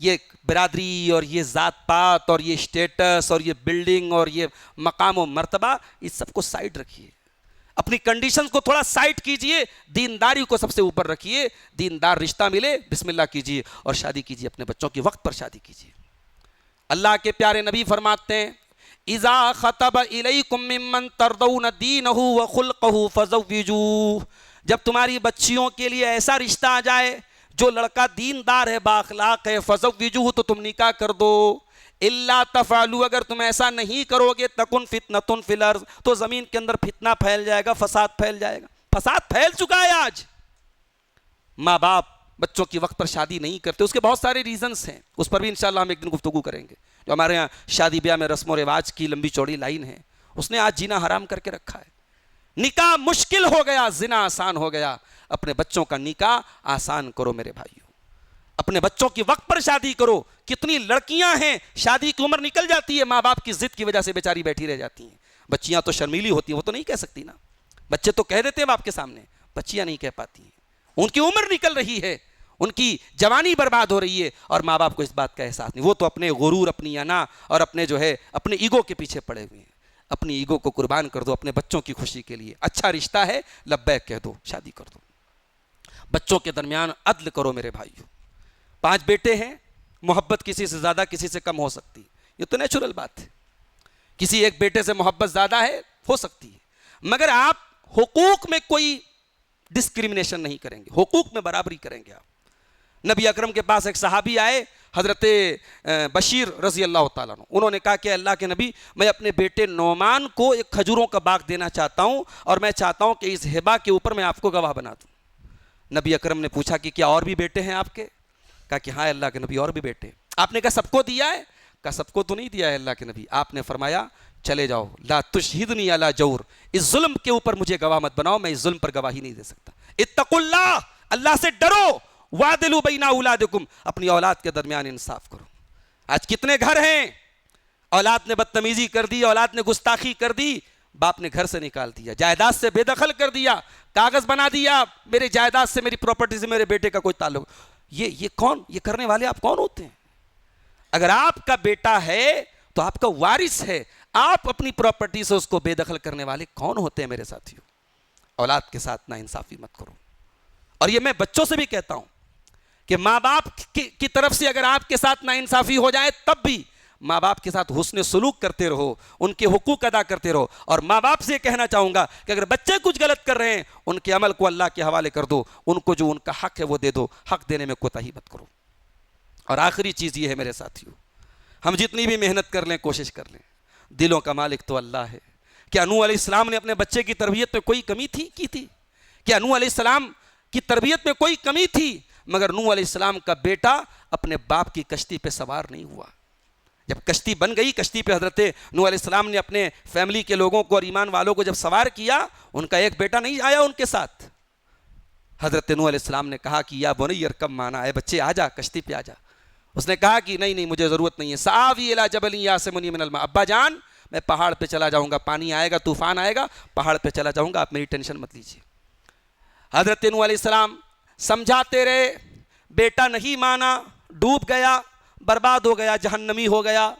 یہ برادری اور یہ ذات پات اور یہ اسٹیٹس اور یہ بلڈنگ اور یہ مقام و مرتبہ، اس سب کو سائڈ رکھیے، اپنی کنڈیشنز کو تھوڑا سائڈ کیجئے، دینداری کو سب سے اوپر رکھیے۔ دیندار رشتہ ملے بسم اللہ کیجئے اور شادی کیجئے، اپنے بچوں کی وقت پر شادی کیجئے۔ اللہ کے پیارے نبی فرماتے ہیں اذا خطب الیکم ممن ترضون دینہ وخلقہ فزوجوہ، جب تمہاری بچیوں کے لیے ایسا رشتہ آ جائے جو لڑکا دیندار ہے، بااخلاق ہے، فزوجوہ تو تم نکاح کر دو۔ الا تفعلوا، اگر تم ایسا نہیں کرو گے، تکن فتنۃ فی الارض، تو زمین کے اندر فتنہ پھیل جائے گا، فساد پھیل جائے گا۔ فساد پھیل چکا ہے آج۔ ماں باپ بچوں کی وقت پر شادی نہیں کرتے، اس کے بہت سارے ریزنز ہیں، اس پر بھی انشاءاللہ ہم ایک دن گفتگو کریں گے۔ جو ہمارے ہاں شادی بیاہ میں رسم و رواج کی لمبی چوڑی لائن ہے، اس نے آج جینا حرام کر کے رکھا ہے۔ نکاح مشکل ہو گیا، زنا آسان ہو گیا۔ اپنے بچوں کا نکاح آسان کرو میرے بھائیوں، اپنے بچوں کی وقت پر شادی کرو۔ کتنی لڑکیاں ہیں شادی کی عمر نکل جاتی ہے، ماں باپ کی ضد کی وجہ سے بیچاری بیٹھی رہ جاتی ہیں۔ بچیاں تو شرمیلی ہوتی ہیں، وہ تو نہیں کہہ سکتی نا، بچے تو کہہ دیتے ہیں باپ کے سامنے، بچیاں نہیں کہہ پاتی ہیں۔ ان کی عمر نکل رہی ہے، ان کی جوانی برباد ہو رہی ہے، اور ماں باپ کو اس بات کا احساس نہیں۔ وہ تو اپنے غرور، اپنی انا اور اپنے جو ہے اپنے ایگو کے پیچھے پڑے ہوئے ہیں۔ اپنی ایگو کو قربان کر دو اپنے بچوں کی خوشی کے لیے۔ اچھا رشتہ ہے لبیک کہہ دو، شادی کر دو۔ بچوں کے درمیان عدل کرو میرے بھائیوں۔ 5 بیٹے ہیں، محبت کسی سے زیادہ کسی سے کم ہو سکتی، یہ تو نیچرل بات ہے۔ کسی ایک بیٹے سے محبت زیادہ ہے، ہو سکتی ہے، مگر آپ حقوق میں کوئی ڈسکریمنیشن نہیں کریں گے، حقوق میں برابری کریں گے آپ۔ نبی اکرم کے پاس ایک صحابی آئے، حضرت بشیر رضی اللہ تعالیٰ عنہ، انہوں نے کہا کہ اللہ کے نبی، میں اپنے بیٹے نعمان کو ایک کھجوروں کا باغ دینا چاہتا ہوں، اور میں چاہتا ہوں کہ اس ہبہ کے اوپر میں آپ کو گواہ بنا دوں۔ نبی اکرم نے پوچھا کہ کیا اور بھی بیٹے ہیں آپ کے؟ کہا کہ ہاں اللہ کے نبی اور بھی بیٹے۔ آپ نے کہا سب کو دیا ہے؟ کہا سب کو تو نہیں دیا ہے اللہ کے نبی۔ آپ نے فرمایا چلے جاؤ، لا تشہدنی علی جور، اس ظلم کے اوپر مجھے گواہ مت بناؤ، میں اس ظلم پر گواہی نہیں دے سکتا۔ اتقوا اللہ، اللہ سے ڈرو، وعدلوا بین اولادکم، اپنی اولاد کے درمیان انصاف کرو۔ آج کتنے گھر ہیں اولاد نے بدتمیزی کر دی، اولاد نے گستاخی کر دی، باپ نے گھر سے نکال دیا، جائیداد سے بے دخل کر دیا، کاغذ بنا دیا میرے جائیداد سے، میری پراپرٹی سے میرے بیٹے کا کوئی تعلق. یہ کون، یہ کرنے والے آپ کون ہوتے ہیں؟ اگر آپ کا بیٹا ہے تو آپ کا وارث ہے، آپ اپنی پراپرٹی سے اس کو بے دخل کرنے والے کون ہوتے ہیں میرے ساتھیوں؟ اولاد کے ساتھ ناانصافی مت کرو. اور یہ میں بچوں سے بھی کہتا ہوں کہ ماں باپ کی طرف سے اگر آپ کے ساتھ ناانصافی ہو جائے تب بھی ماں باپ کے ساتھ حسن سلوک کرتے رہو، ان کے حقوق ادا کرتے رہو. اور ماں باپ سے کہنا چاہوں گا کہ اگر بچے کچھ غلط کر رہے ہیں ان کے عمل کو اللہ کے حوالے کر دو، ان کو جو ان کا حق ہے وہ دے دو، حق دینے میں کوتاہی مت کرو. اور آخری چیز یہ ہے میرے ساتھیوں، ہم جتنی بھی محنت کر لیں، کوشش کر لیں، دلوں کا مالک تو اللہ ہے. کیا نوح علیہ السلام نے اپنے بچے کی تربیت میں کوئی کمی کی تھی؟ کیا نوح علیہ السلام کی تربیت میں کوئی کمی تھی؟ مگر نوح علیہ السلام کا بیٹا اپنے باپ کی کشتی پہ سوار نہیں ہوا. جب کشتی بن گئی، کشتی پہ حضرت نوح علیہ السلام نے اپنے فیملی کے لوگوں کو اور ایمان والوں کو جب سوار کیا، ان کا ایک بیٹا نہیں آیا ان کے ساتھ. حضرت نوح علیہ السلام نے کہا کہ یا بنی ارکب معنا، اے بچے آ جا، کشتی پہ آ جا. اس نے کہا کہ نہیں مجھے ضرورت نہیں ہے. سآوی الی جبل یعصمنی من الماء، ابا جان میں پہاڑ پہ چلا جاؤں گا، پانی آئے گا، طوفان آئے گا، پہاڑ پہ چلا جاؤں گا، آپ میری ٹینشن مت لیجیے. حضرت نوح علیہ السلام سمجھاتے رہے، بیٹا نہیں مانا، ڈوب گیا، برباد ہو گیا، جہنمی ہو گیا.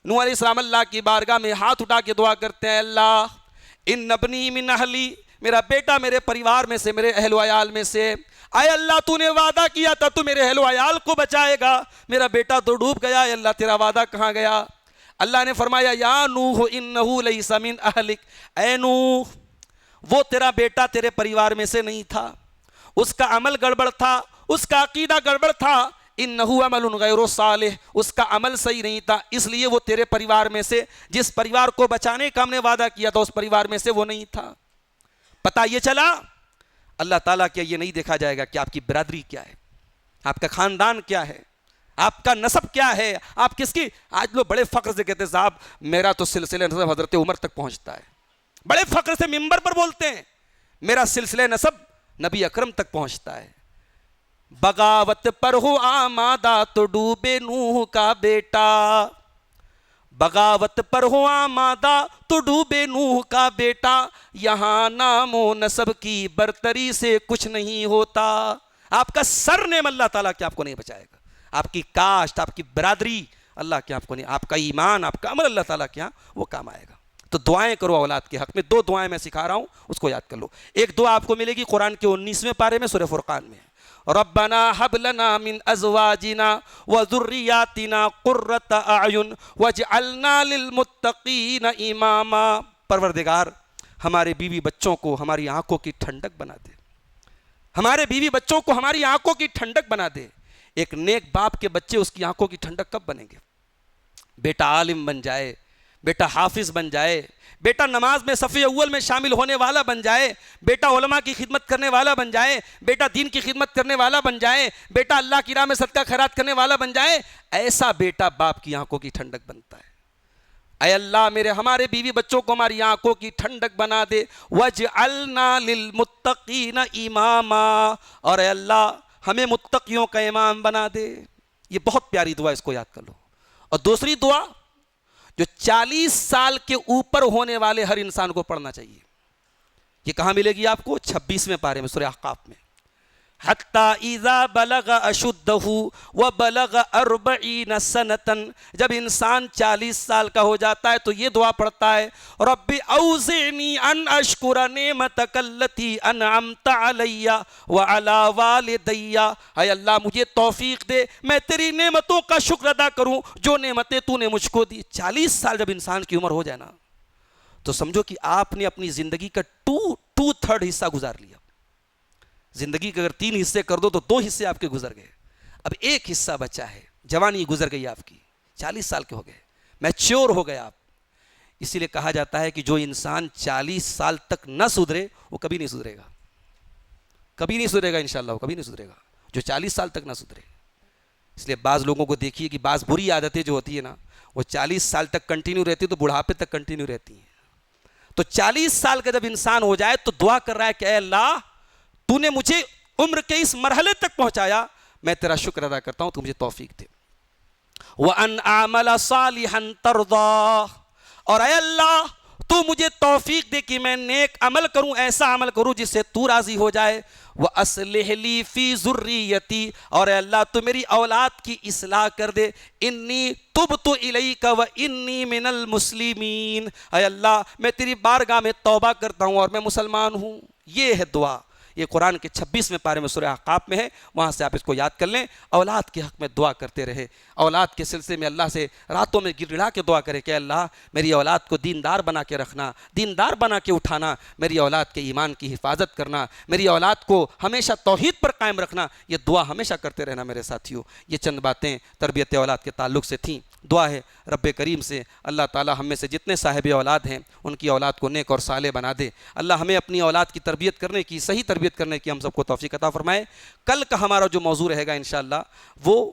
نوح علیہ السلام اللہ کی بارگاہ میں ہاتھ اٹھا کے دعا کرتے ہیں، اللہ ان ابنی من اہلی، میرا بیٹا میرے پریوار میں سے، میرے اہل و عیال میں سے. اے اللہ تو نے وعدہ کیا تھا تو میرے اہل و عیال کو بچائے گا، میرا بیٹا تو ڈوب گیا، اے اللہ تیرا وعدہ کہاں گیا؟ اللہ نے فرمایا یا نوح انہ لیس من اہلک، اے نوح وہ تیرا بیٹا تیرے پریوار میں سے نہیں تھا، اس کا عمل گڑبڑ تھا، اس کا عقیدہ گڑبڑ تھا. انہ عمل غیر صالح، اس کا عمل صحیح نہیں تھا، اس لیے وہ تیرے پریوار میں سے، جس پریوار کو بچانے کا ہم نے وعدہ کیا تھا اس پریوار میں سے وہ نہیں تھا. پتہ یہ چلا اللہ تعالیٰ کیا یہ نہیں دیکھا جائے گا کہ آپ کی برادری کیا ہے، آپ کا خاندان کیا ہے، آپ کا نسب کیا ہے، آپ کس کی. آج لوگ بڑے فخر سے کہتے ہیں صاحب میرا تو سلسلہ نسب حضرت عمر تک پہنچتا ہے، بڑے فخر سے ممبر پر بولتے ہیں میرا سلسلہ نسب نبی اکرم تک پہنچتا ہے. بغاوت پر ہو آمادہ تو ڈوبے نوح کا بیٹا، بغاوت پر ہو آمادہ تو ڈوبے نوح کا بیٹا، یہاں نام و نسب کی برتری سے کچھ نہیں ہوتا. آپ کا سر نیم اللہ تعالیٰ کیا آپ کو نہیں بچائے گا، آپ کی کاشت، آپ کی برادری اللہ کیا آپ کو نہیں، آپ کا ایمان، آپ کا عمل اللہ تعالیٰ کیا وہ کام آئے گا. تو دعائیں کرو اولاد کے حق میں. 2 دعائیں میں سکھا رہا ہوں، اس کو یاد کر لو. ایک دعا آپ کو ملے گی قرآن کے 19ویں پارے میں سورہ فرقان میں، ربنا حب لنا من ازواجنا وذریاتنا قرۃ اعین واجعلنا للمتقین اماما. پروردگار ہمارے بیوی بچوں کو ہماری آنکھوں کی ٹھنڈک بنا دے، ہمارے بیوی بچوں کو ہماری آنکھوں کی ٹھنڈک بنا دے. ایک نیک باپ کے بچے اس کی آنکھوں کی ٹھنڈک کب بنیں گے؟ بیٹا عالم بن جائے، بیٹا حافظ بن جائے، بیٹا نماز میں صف اول میں شامل ہونے والا بن جائے، بیٹا علماء کی خدمت کرنے والا بن جائے، بیٹا دین کی خدمت کرنے والا بن جائے، بیٹا اللہ کی راہ میں صدقہ خیرات کرنے والا بن جائے. ایسا بیٹا باپ کی آنکھوں کی ٹھنڈک بنتا ہے. اے اللہ ہمارے بیوی بچوں کو ہماری آنکھوں کی ٹھنڈک بنا دے. وَاجْعَلْنَا لِلْمُتَّقِينَ إِمَامًا، اور اے اللہ ہمیں متقیوں کا امام بنا دے. یہ بہت پیاری دعا، اس کو یاد کر لو. اور دوسری دعا جو 40 سال کے اوپر ہونے والے ہر انسان کو پڑھنا چاہیے. یہ کہاں ملے گی آپ کو؟ 26ویں پارے میں سورہ احقاف میں. حَتَّى إِذَا بَلَغَ أَشُدَّهُ وَبَلَغَ 40 سَنَةً، جب انسان 40 سال کا ہو جاتا ہے تو یہ دعا پڑھتا ہے، رَبِّ أَوْزِعْنِي أَنْ أَشْكُرَ نِعْمَتَكَ الَّتِي أَنْعَمْتَ عَلَيَّ وَعَلَى وَالِدَيَّ. اے اللہ مجھے توفیق دے میں تیری نعمتوں کا شکر ادا کروں جو نعمتیں تو نے مجھ کو دی. 40 سال جب انسان کی عمر ہو جائے نا تو سمجھو کہ آپ نے اپنی زندگی کا 2/3 حصہ گزار لیا. زندگی کے اگر 3 حصے کر دو تو 2 حصے آپ کے گزر گئے، اب 1 حصہ بچا ہے. جوانی گزر گئی آپ کی، 40 سال کے ہو گئے، میچور ہو گئے آپ. اسی لیے کہا جاتا ہے کہ جو انسان 40 سال تک نہ سدھرے وہ کبھی نہیں سدھرے گا، کبھی نہیں سدھرے گا انشاءاللہ، وہ کبھی نہیں سدھرے گا جو 40 سال تک نہ سدھرے. اس لیے بعض لوگوں کو دیکھیے کہ بعض بری عادتیں جو ہوتی ہیں نا وہ 40 سال تک کنٹینیو رہتی تو بڑھاپے تک کنٹینیو رہتی ہیں. تو 40 سال کا جب انسان ہو جائے تو دعا کر رہا ہے کہ اے اللہ تو نے مجھے عمر کے اس مرحلے تک پہنچایا، میں تیرا شکر ادا کرتا ہوں، تو مجھے توفیق دے. وَأَنْ أَعْمَلَ صَالِحًا تَرْضَاهُ، اور اے اللہ تو مجھے توفیق دے کہ میں نیک عمل کروں، ایسا عمل کروں جس سے تو راضی ہو جائے۔ وَأَصْلِحْ لِي فِي ذُرِّيَّتِي، اور اے اللہ تو میری اولاد کی اصلاح کر دے۔ انی تبت الیک وانی من المسلمین، اے اللہ میں تیری بارگاہ میں توبہ کرتا ہوں اور میں مسلمان ہوں۔ یہ ہے دعا، یہ قرآن کے 26ویں پارے میں سورہ احقاف میں ہے، وہاں سے آپ اس کو یاد کر لیں۔ اولاد کے حق میں دعا کرتے رہے، اولاد کے سلسلے میں اللہ سے راتوں میں گر گڑا کے دعا کرے کہ اللہ میری اولاد کو دیندار بنا کے رکھنا، دیندار بنا کے اٹھانا، میری اولاد کے ایمان کی حفاظت کرنا، میری اولاد کو ہمیشہ توحید پر قائم رکھنا، یہ دعا ہمیشہ کرتے رہنا میرے ساتھیوں۔ یہ چند باتیں تربیت اولاد کے تعلق سے تھیں۔ دعا ہے رب کریم سے اللہ تعالی ہم میں سے جتنے صاحب اولاد ہیں ان کی اولاد کو نیک اور صالح بنا دے۔ اللہ ہمیں اپنی اولاد کی تربیت کرنے کی، صحیح تربیت کرنے کی ہم سب کو توفیق عطا فرمائے۔ کل کا ہمارا جو موضوع رہے گا انشاءاللہ وہ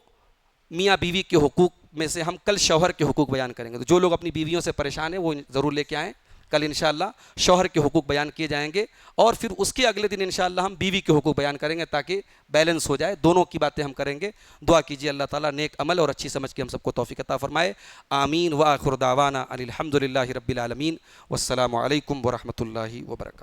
میاں بیوی کے حقوق میں سے ہم کل شوہر کے حقوق بیان کریں گے، تو جو لوگ اپنی بیویوں سے پریشان ہیں وہ ضرور لے کے آئیں۔ کل انشاءاللہ شوہر کے حقوق بیان کیے جائیں گے، اور پھر اس کے اگلے دن انشاءاللہ ہم بیوی کے حقوق بیان کریں گے تاکہ بیلنس ہو جائے، دونوں کی باتیں ہم کریں گے۔ دعا کیجیے اللہ تعالیٰ نیک عمل اور اچھی سمجھ کے ہم سب کو توفیق عطا فرمائے۔ آمین۔ وآخر دعوانا ان الحمد للہ رب العالمین، والسلام علیکم ورحمۃ اللہ وبرکاتہ۔